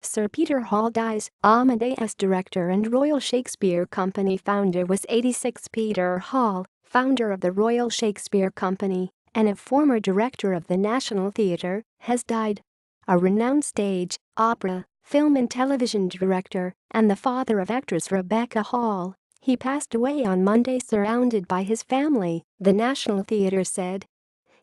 Sir Peter Hall dies. Amadeus director and Royal Shakespeare Company founder was 86. Peter Hall, founder of the Royal Shakespeare Company and a former director of the National Theatre, has died. A renowned stage, opera, film and television director and the father of actress Rebecca Hall, he passed away on Monday surrounded by his family, the National Theatre said.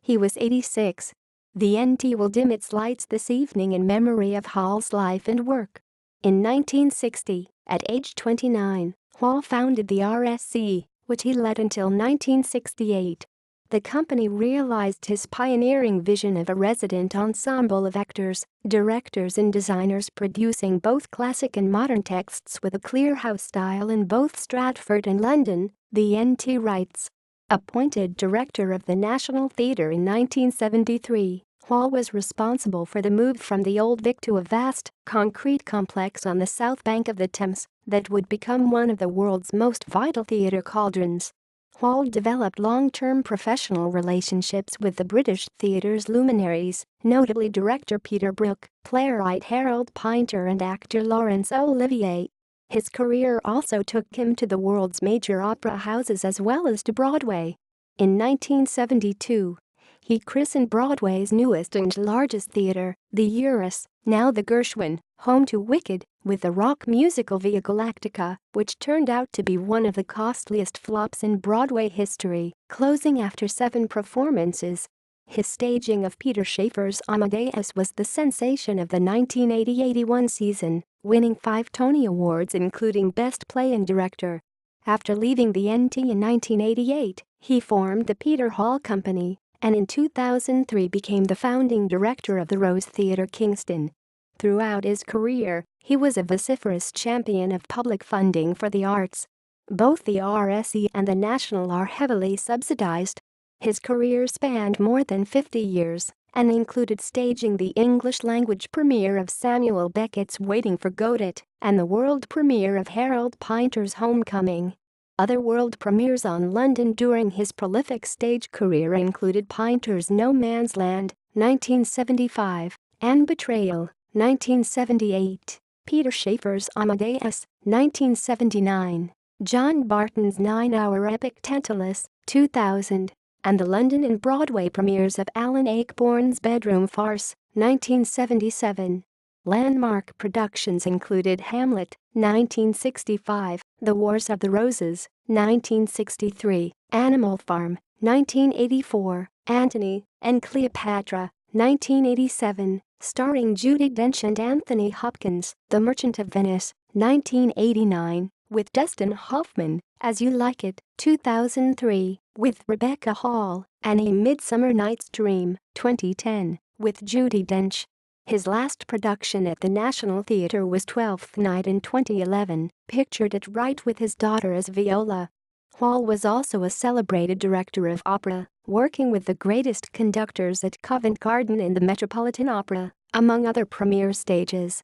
He was 86. The NT will dim its lights this evening in memory of Hall's life and work. In 1960, at age 29, Hall founded the RSC, which he led until 1968. The company realized his pioneering vision of a resident ensemble of actors, directors and designers producing both classic and modern texts with a clear house style in both Stratford and London, the NT writes. Appointed director of the National Theatre in 1973, Hall was responsible for the move from the Old Vic to a vast, concrete complex on the south bank of the Thames that would become one of the world's most vital theatre cauldrons. Hall developed long-term professional relationships with the British theatre's luminaries, notably director Peter Brook, playwright Harold Pinter and actor Laurence Olivier. His career also took him to the world's major opera houses as well as to Broadway. In 1972, he christened Broadway's newest and largest theatre, the Uris, now the Gershwin, home to Wicked, with the rock musical Via Galactica, which turned out to be one of the costliest flops in Broadway history, closing after 7 performances. His staging of Peter Shaffer's Amadeus was the sensation of the 1980-81 season, winning 5 Tony Awards including Best Play and Director. After leaving the NT in 1988, he formed the Peter Hall Company, and in 2003 became the founding director of the Rose Theatre Kingston. Throughout his career, he was a vociferous champion of public funding for the arts. Both the RSC and the National are heavily subsidized. His career spanned more than 50 years and included staging the English-language premiere of Samuel Beckett's Waiting for Godot and the world premiere of Harold Pinter's Homecoming. Other world premieres on London during his prolific stage career included Pinter's No Man's Land, 1975, and Betrayal, 1978, Peter Shaffer's Amadeus, 1979, John Barton's 9-hour epic Tantalus, 2000, and the London and Broadway premieres of Alan Ayckbourn's Bedroom Farce, 1977. Landmark productions included Hamlet, 1965, The Wars of the Roses, 1963, Animal Farm, 1984, Antony and Cleopatra, 1987, starring Judi Dench and Anthony Hopkins, The Merchant of Venice, 1989, with Dustin Hoffman, As You Like It, 2003, with Rebecca Hall, and A Midsummer Night's Dream, 2010, with Judi Dench. His last production at the National Theatre was Twelfth Night in 2011, pictured at Wright with his daughter as Viola. Hall was also a celebrated director of opera, working with the greatest conductors at Covent Garden and the Metropolitan Opera, among other premier stages.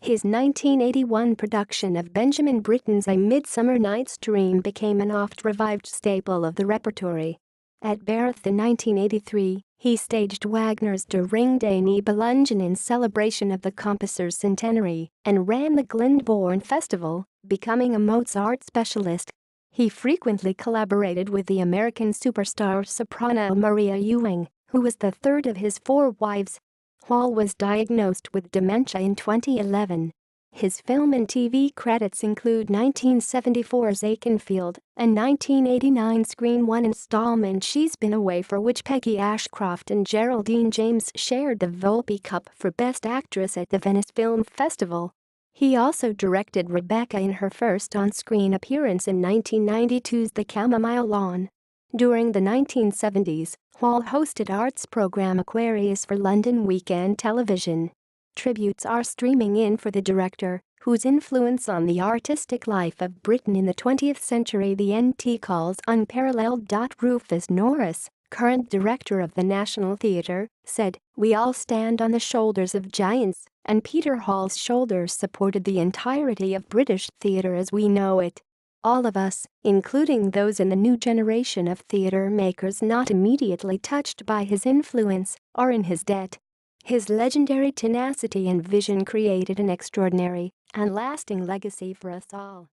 His 1981 production of Benjamin Britten's A Midsummer Night's Dream became an oft-revived staple of the repertory. At Bayreuth in 1983, he staged Wagner's Der Ring des Nibelungen in celebration of the composer's centenary and ran the Glyndebourne Festival, becoming a Mozart specialist. He frequently collaborated with the American superstar soprano Maria Ewing, who was the third of his 4 wives. Hall was diagnosed with dementia in 2011. His film and TV credits include 1974's Aikenfield, a 1989 Screen 1 installment She's Been Away, for which Peggy Ashcroft and Geraldine James shared the Volpe Cup for Best Actress at the Venice Film Festival. He also directed Rebecca in her first on-screen appearance in 1992's The Chamomile Lawn. During the 1970s, Hall hosted arts program Aquarius for London Weekend Television. Tributes are streaming in for the director, whose influence on the artistic life of Britain in the 20th century the NT calls unparalleled. Rufus Norris, current director of the National Theatre, said, "We all stand on the shoulders of giants, and Peter Hall's shoulders supported the entirety of British theatre as we know it. All of us, including those in the new generation of theatre makers not immediately touched by his influence, are in his debt." His legendary tenacity and vision created an extraordinary and lasting legacy for us all.